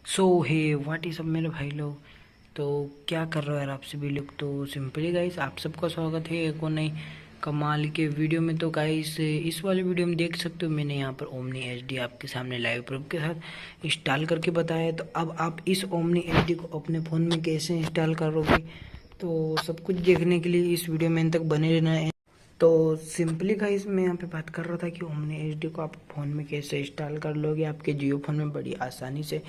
So hey what is up मेरे भाई लोग। तो क्या कर रहे हो यार आप सभी लोग। तो सिंपली गाइस आप सबका स्वागत है एक और नई कमाल के वीडियो में। तो गाइस इस वाले वीडियो में देख सकते हो मैंने यहाँ पर ओमनी एचडी आपके सामने लाइव प्रूफ के साथ इंस्टॉल करके बताया है। तो अब आप इस ओमनी एचडी को अपने फ़ोन में कैसे इंस्टॉल करोगे, तो सब कुछ देखने के लिए इस वीडियो में अंत तक बने रहना है। तो सिंपली गाइस मैं यहाँ पे बात कर रहा था कि ओमनी एचडी को आप फ़ोन में कैसे इंस्टॉल कर लोगे आपके जियो फ़ोन में बड़ी आसानी से।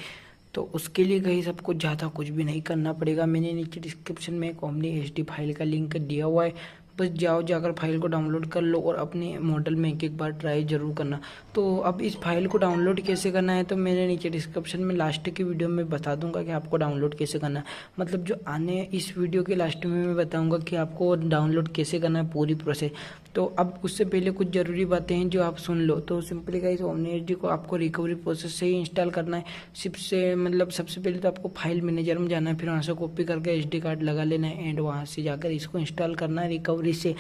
तो उसके लिए गाइस आपको ज़्यादा कुछ भी नहीं करना पड़ेगा। मैंने नीचे डिस्क्रिप्शन में एक ओमनी एचडी फाइल का लिंक दिया हुआ है, बस जाओ जाकर फाइल को डाउनलोड कर लो और अपने मॉडल में एक बार ट्राई जरूर करना। तो अब इस फाइल को डाउनलोड कैसे करना है तो मैंने नीचे डिस्क्रिप्शन में लास्ट की वीडियो में बता दूंगा कि आपको डाउनलोड कैसे करना है। मतलब जो आने इस वीडियो के लास्ट में मैं बताऊंगा कि आपको डाउनलोड कैसे करना है पूरी प्रोसेस। तो अब उससे पहले कुछ ज़रूरी बातें हैं जो आप सुन लो। तो सिंपली गाइस ओमनी एचडी को आपको रिकवरी प्रोसेस से ही इंस्टॉल करना है। सबसे पहले तो आपको फाइल मैनेजर में जाना है, फिर वहाँ से कॉपी करके एचडी कार्ड लगा लेना है एंड वहाँ से जाकर इसको इंस्टॉल करना है रिकवरी से।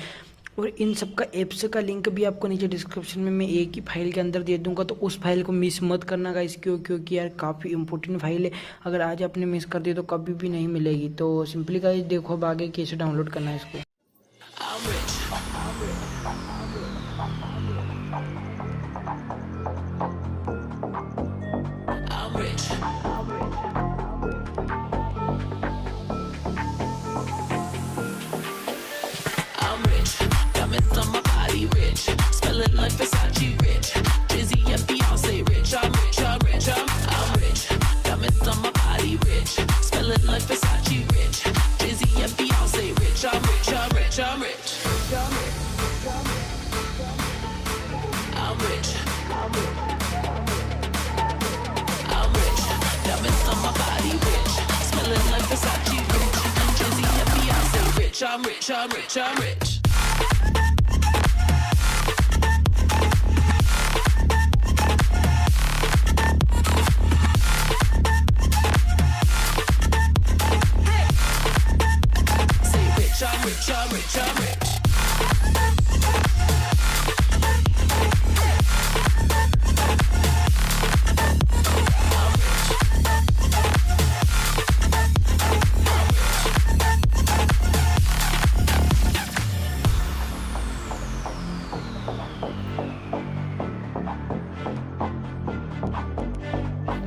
और इन सब का ऐप्स का लिंक भी आपको नीचे डिस्क्रिप्शन में मैं एक ही फाइल के अंदर दे दूंगा, तो उस फाइल को मिस मत करना गाइस। क्योंकि यार काफ़ी इंपॉर्टेंट फाइल है, अगर आज आपने मिस कर दी तो कभी भी नहीं मिलेगी। तो सिंपली गाइस देखो अब आगे कैसे डाउनलोड करना है इसको। Like Versace rich, Drizzy and Beyonce rich. I'm rich, I'm rich, I'm rich. Diamonds on my body rich, smelling like Versace rich, Drizzy and Beyonce rich. I'm rich, I'm rich, I'm rich. I'm rich, I'm rich. Diamonds on my body rich, smelling like Versace rich, Drizzy and Beyonce rich. I'm rich, I'm rich, I'm rich. I'm rich, I'm rich, I'm rich.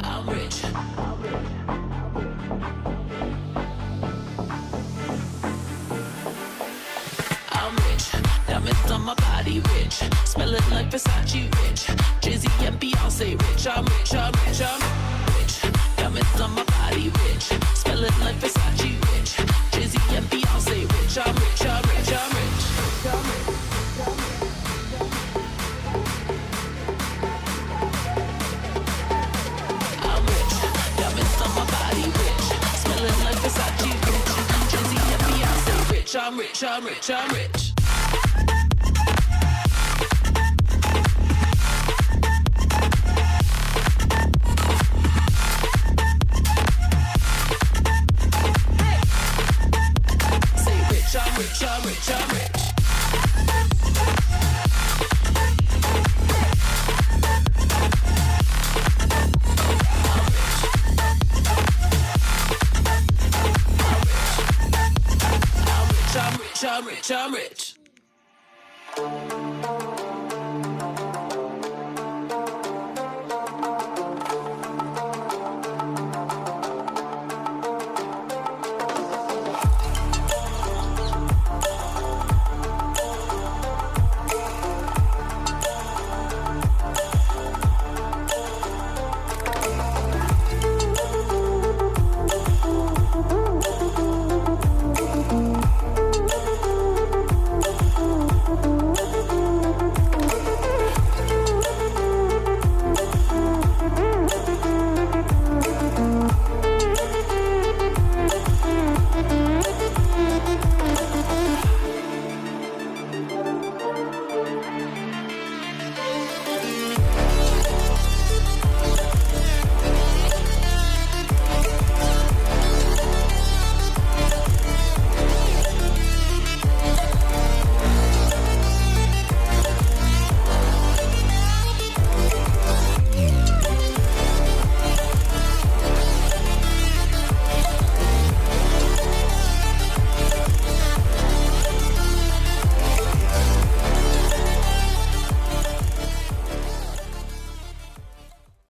I'm rich. I'm rich, diamonds on my body rich, smelling like Versace rich, Drizzy and Beyonce rich. I'm rich, I'm rich, I'm rich. Diamonds on my body rich, smelling like Versace rich, Drizzy and Beyonce rich. I'm rich, I'm rich, I'm rich. I'm rich, diamonds on my body rich, smelling like Versace rich, Drizzy and Beyonce rich. I'm rich, I'm rich, I'm rich. Say rich, I'm rich, I'm rich, I'm rich. I'm rich, I'm rich, I'm rich.